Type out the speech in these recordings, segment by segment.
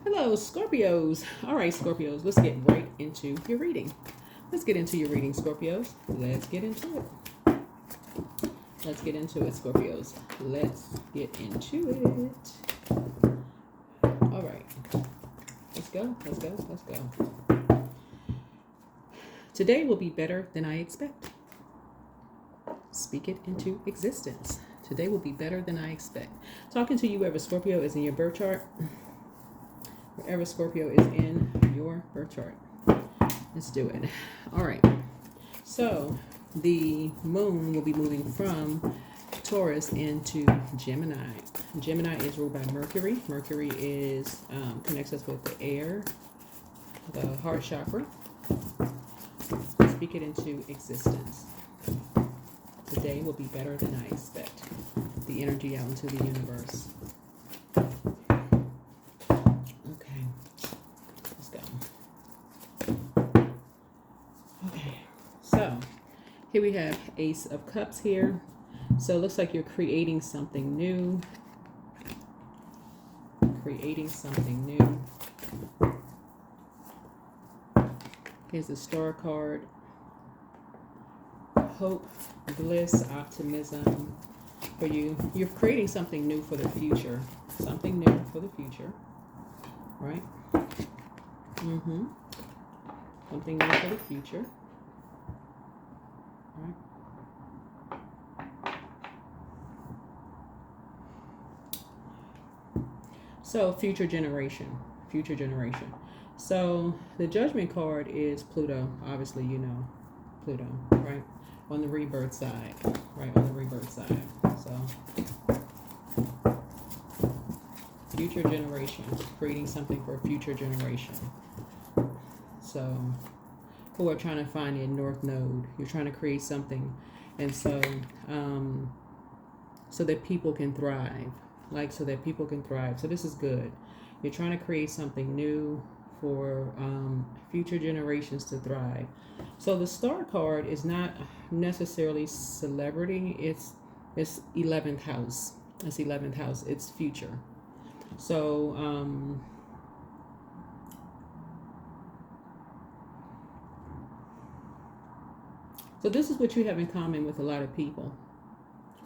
Hello, Scorpios. All right, Scorpios, let's get right into your reading. Let's get into your reading, Scorpios. Let's get into it. Let's get into it, Scorpios. Let's get into it. All right. Let's go. Let's go. Let's go. Today will be better than I expect. Speak it into existence. Today will be better than I expect. Talking to you wherever Scorpio is in your birth chart. Wherever Scorpio is in your birth chart. Let's do it. All right. So the moon will be moving from Taurus into Gemini. Gemini is ruled by Mercury. Mercury is connects us with the air, the heart chakra. Speak it into existence. Today will be better than I expect. The energy out into the universe. Okay, let's go. Okay, so here we have Ace of Cups here. So it looks like you're creating something new. Creating something new. Here's the Star card. Hope, bliss, optimism for you. You're creating something new for the future. Something new for the future. Right? Something new for the future. Right? So, future generation. Future generation. So, the Judgment card is Pluto. Obviously, you know Pluto, right? On the rebirth side. Right, on the rebirth side. So, future generation. Creating something for a future generation. So, who are trying to find your North Node. You're trying to create something. And so, so that people can thrive. Like, so that people can thrive. So this is good. You're trying to create something new for future generations to thrive. So the Star card is not necessarily celebrity. It's 11th house. It's 11th house. It's future. So so this is what you have in common with a lot of people.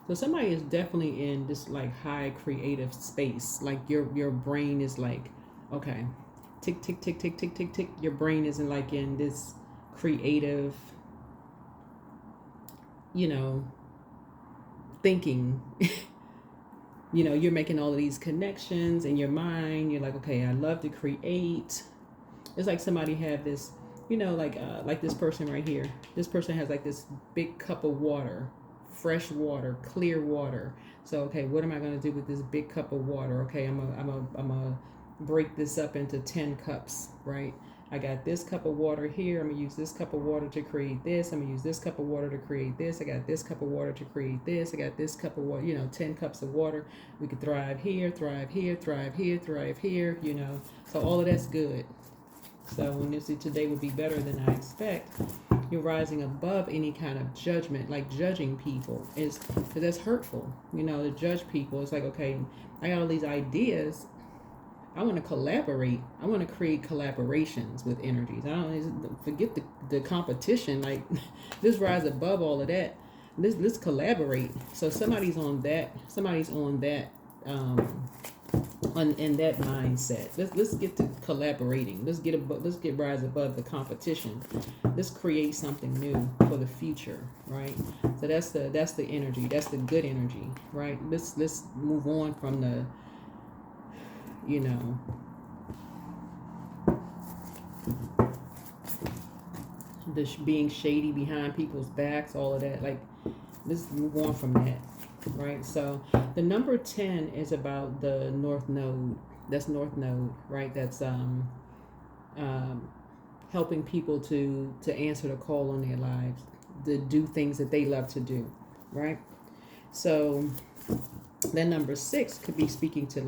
So somebody is definitely in this like high creative space. Like your brain is like, okay, tick tick tick tick tick tick tick. Your brain isn't like in this creative, thinking. You're making all of these connections in your mind. You're like, okay, I love to create. It's like somebody had this, like this person right here. This person has like this big cup of water. Fresh water, clear water. So, okay, what am I going to do with this big cup of water? Okay, I'm gonna break this up into 10 cups, right? I got this cup of water here. I'm going to use this cup of water to create this. I'm going to use this cup of water to create this. I got this cup of water to create this. I got this cup of water, 10 cups of water. We could thrive here, thrive here, thrive here, thrive here, So all of that's good. So when you see today would be better than I expect, you're rising above any kind of judgment, like judging people because that's hurtful. To judge people. It's like, okay, I got all these ideas. I want to collaborate. I want to create collaborations with energies. I don't forget the competition. Like, let's rise above all of that. Let's collaborate. So somebody's on that. In that mindset. Let's get to collaborating. Let's get rise above the competition. Let's create something new for the future, right? So that's the energy. That's the good energy, right? Let's move on from the being shady behind people's backs, all of that. Like, let's move on from that. Right, so the number 10 is about the North Node. That's North Node, right? That's helping people to answer the call on their lives, to do things that they love to do, right? So then number 6 could be speaking to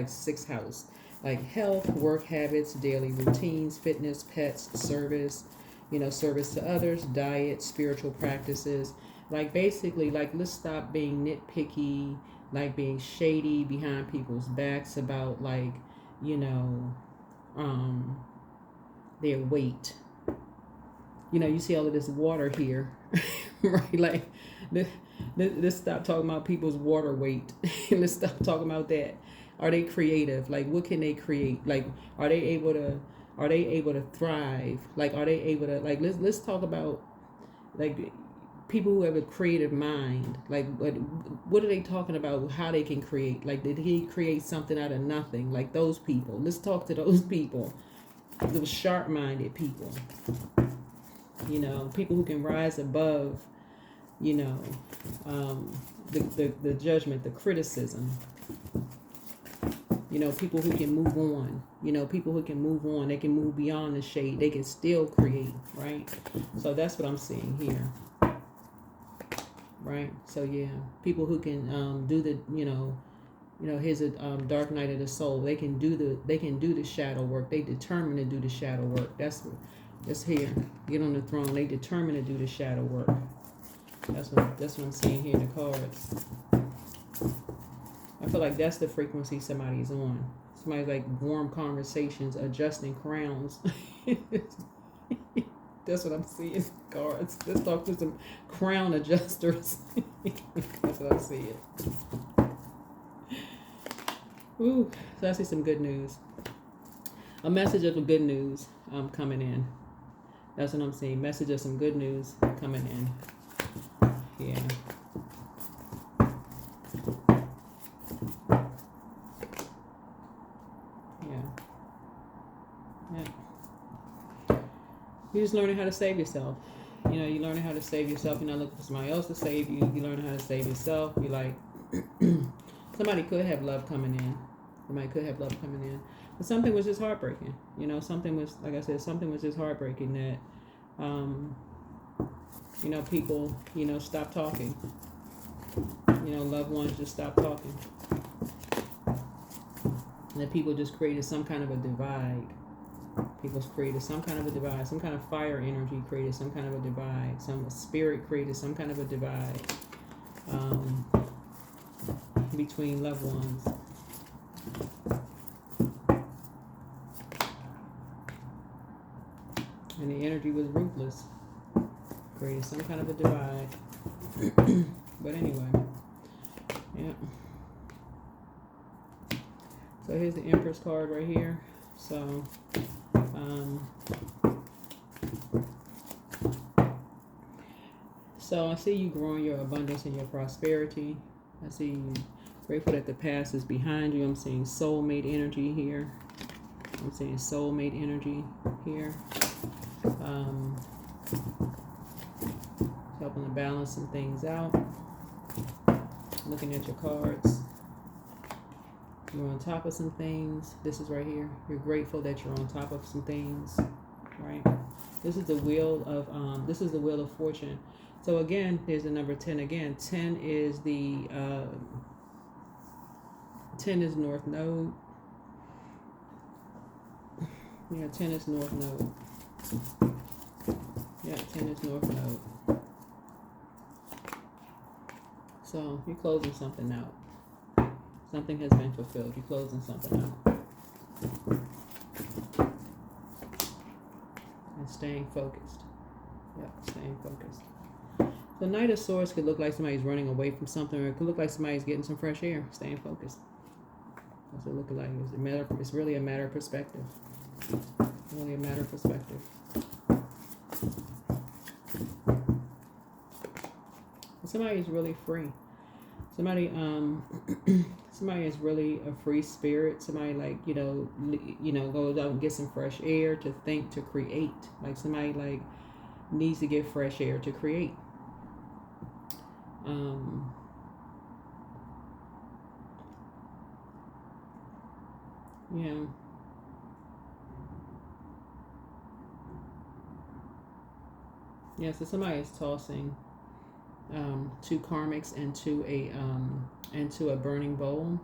sixth house, like health, work habits, daily routines, fitness, pets, service, service to others, diet, spiritual practices. Like, basically, like, let's stop being nitpicky, like being shady behind people's backs about, like, you know, their weight. You know, you see all of this water here, right? Like, let's stop talking about people's water weight. Let's stop talking about that. Are they creative? Like, what can they create? Like, are they able to? Are they able to thrive? Like, are they able to? Like, let's talk about like people who have a creative mind. Like, what are they talking about? How they can create? Like, did he create something out of nothing? Like those people. Let's talk to those people. Those sharp-minded people. You know, people who can rise above, you know, the judgment, the criticism. You know, people who can move on. You know, people who can move on. They can move beyond the shade. They can still create, right? So that's what I'm seeing here, right? So yeah, people who can do the, you know, here's a dark night of the soul. They can do the shadow work. They determined to do the shadow work. That's here. Get on the throne. They determined to do the shadow work. That's what I'm seeing here in the cards. I feel like that's the frequency somebody's on. Somebody's like warm conversations, adjusting crowns. That's what I'm seeing in the cards. Let's talk to some crown adjusters. That's what I'm seeing. Ooh, so I see some good news. A message of the good news coming in. That's what I'm seeing. Message of some good news coming in. Yeah. You're just learning how to save yourself. You know, you're learning how to save yourself. You're not looking for somebody else to save you. You're learning how to save yourself. You're like, somebody could have love coming in. Somebody could have love coming in. But something was just heartbreaking. You know, something was, like I said, something was just heartbreaking that, you know, people, you know, stop talking. You know, loved ones just stop talking. And that people just created some kind of a divide. People created some kind of a divide. Some kind of fire energy created some kind of a divide. Some spirit created some kind of a divide between loved ones. And the energy was ruthless. Created some kind of a divide. But anyway, yeah. So here's the Empress card right here. So, so I see you growing your abundance and your prosperity. I see you grateful that the past is behind you. I'm seeing soulmate energy here. I'm seeing soulmate energy here. Helping to balance some things out. Looking at your cards. You're on top of some things. This is right here. You're grateful that you're on top of some things, right? This is the wheel of fortune. So again, there's the number 10 again. 10 is the 10 is North Node. Yeah, 10 is North Node. Yeah, 10 is North Node. So you're closing something out. Something has been fulfilled. You're closing something out. And staying focused. Yep, staying focused. The Knight of Swords could look like somebody's running away from something, or it could look like somebody's getting some fresh air, staying focused. That's what it looks like. It's really a matter of perspective. Really a matter of perspective. Somebody is really free. Somebody is really a free spirit. Somebody like, you know, goes out and gets some fresh air to think, to create. Like somebody like needs to get fresh air to create. Yeah. Yeah, so somebody is tossing two karmics into a burning bowl.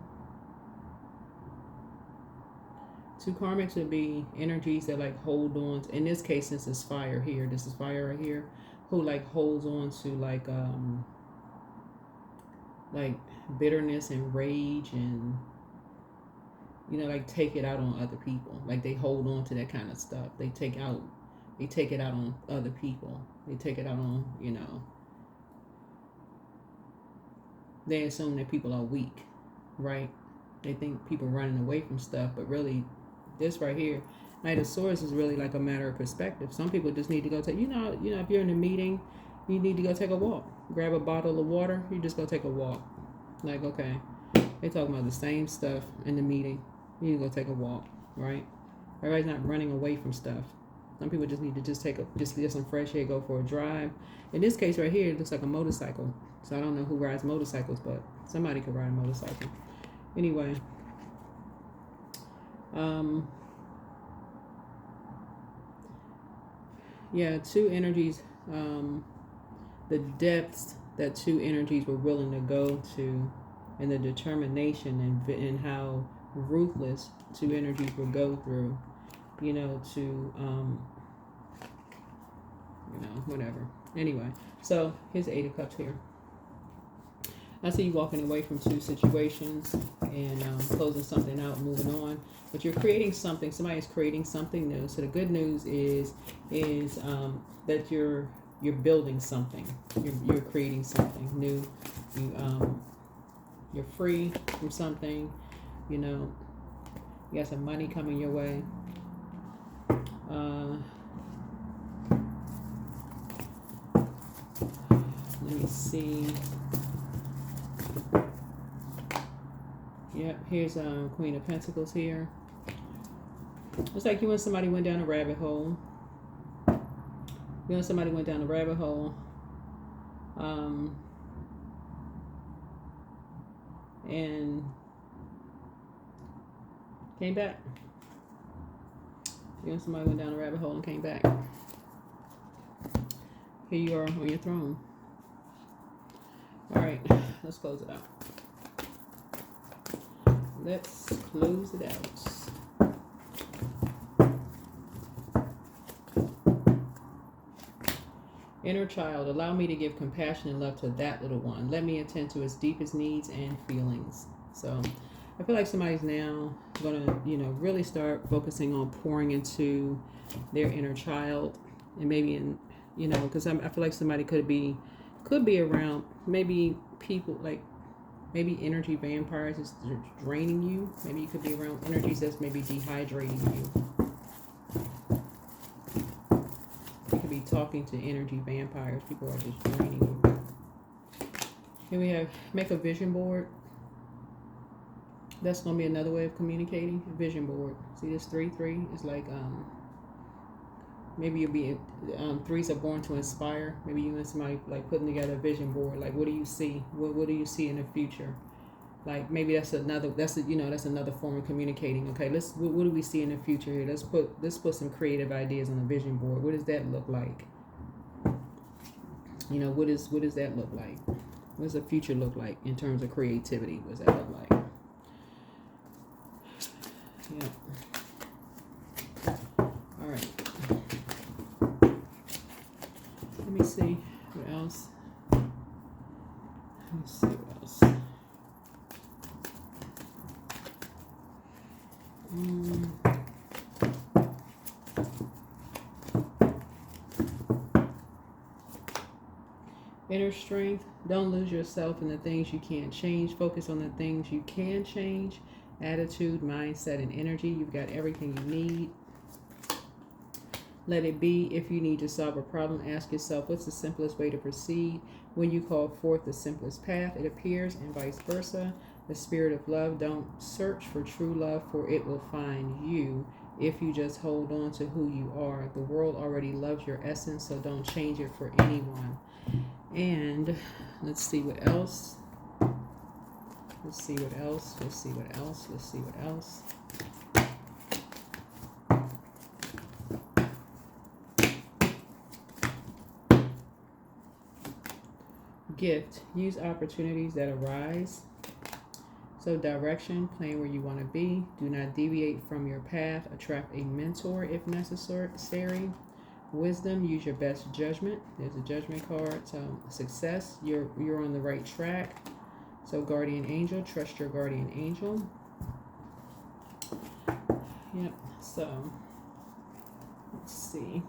Two karmics would be energies that like hold on. In this case, this is fire here. This is fire right here. Who like holds on to like bitterness and rage and you know, like take it out on other people. Like they hold on to that kind of stuff. They take it out on other people. They take it out on, you know, they assume that people are weak, right? They think people running away from stuff, but really, this right here, Knight of Swords is really like a matter of perspective. Some people just need to go take, you know, if you're in a meeting, you need to go take a walk. Grab a bottle of water, you just go take a walk. Like, okay, they talking about the same stuff in the meeting. You need to go take a walk, right? Everybody's not running away from stuff. Some people just need to just get some fresh air, go for a drive. In this case right here, it looks like a motorcycle. So I don't know who rides motorcycles, but somebody could ride a motorcycle. Anyway, yeah, two energies, the depths that two energies were willing to go to, and the determination and how ruthless two energies would go through, you know, to, you know, whatever. Anyway, so here's the Eight of Cups here. I see you walking away from two situations and closing something out, moving on. But you're creating something. Somebody is creating something new. So the good news is that you're building something. You're creating something new. You're free from something. You know, you got some money coming your way. Let me see. Yep, here's Queen of Pentacles here. It's like you and somebody went down a rabbit hole. You and somebody went down a rabbit hole. And came back. You and somebody went down a rabbit hole and came back. Here you are on your throne. All right, let's close it out. Let's close it out. Inner child, allow me to give compassion and love to that little one. Let me attend to its deepest needs and feelings. So I feel like somebody's now going to, you know, really start focusing on pouring into their inner child. And maybe in, you know, because I feel like somebody could be around maybe people like, maybe energy vampires is draining you. Maybe you could be around energies that's maybe dehydrating you. You could be talking to energy vampires. People are just draining you. Here we have make a vision board. That's going to be another way of communicating. A vision board. See this 3-3 is like maybe you'll be threes are born to inspire. Maybe you and somebody like putting together a vision board. Like, what do you see? What do you see in the future? Like maybe that's another form of communicating. Okay, what do we see in the future here? Let's put some creative ideas on a vision board. What does that look like? You know, what does that look like? What does the future look like in terms of creativity? What does that look like? Yeah. All right. Let me see what else. Let's see what else. Inner strength. Don't lose yourself in the things you can't change. Focus on the things you can change. Attitude, mindset, and energy. You've got everything you need. Let it be. If you need to solve a problem, ask yourself, what's the simplest way to proceed? When you call forth the simplest path, it appears, and vice versa. The spirit of love, don't search for true love, for it will find you if you just hold on to who you are. The world already loves your essence, so don't change it for anyone. And let's see what else. Let's see what else. Let's see what else. Let's see what else. Gift. Use opportunities that arise. So direction, plan where you want to be. Do not deviate from your path. Attract a mentor if necessary. Wisdom, use your best judgment. There's a judgment card. So success, you're on the right track. So guardian angel, trust your guardian angel. Yep. So let's see.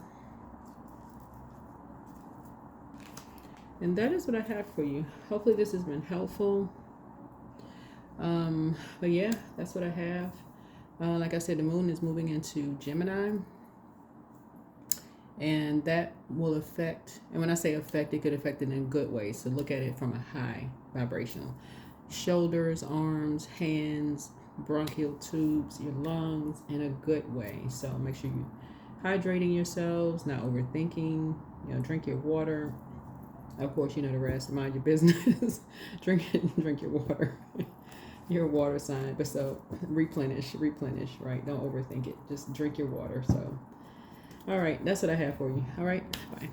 And that is what I have for you. Hopefully this has been helpful. But yeah, that's what I have. Like I said, the moon is moving into Gemini. And that will affect, and when I say affect, it could affect it in good ways. So look at it from a high vibrational. Shoulders, arms, hands, bronchial tubes, your lungs in a good way. So make sure you hydrating yourselves, not overthinking, drink your water. Of course, you know the rest. Mind your business. drink your water. You're a water sign, but so replenish, right? Don't overthink it. Just drink your water. So, all right, that's what I have for you. All right, bye.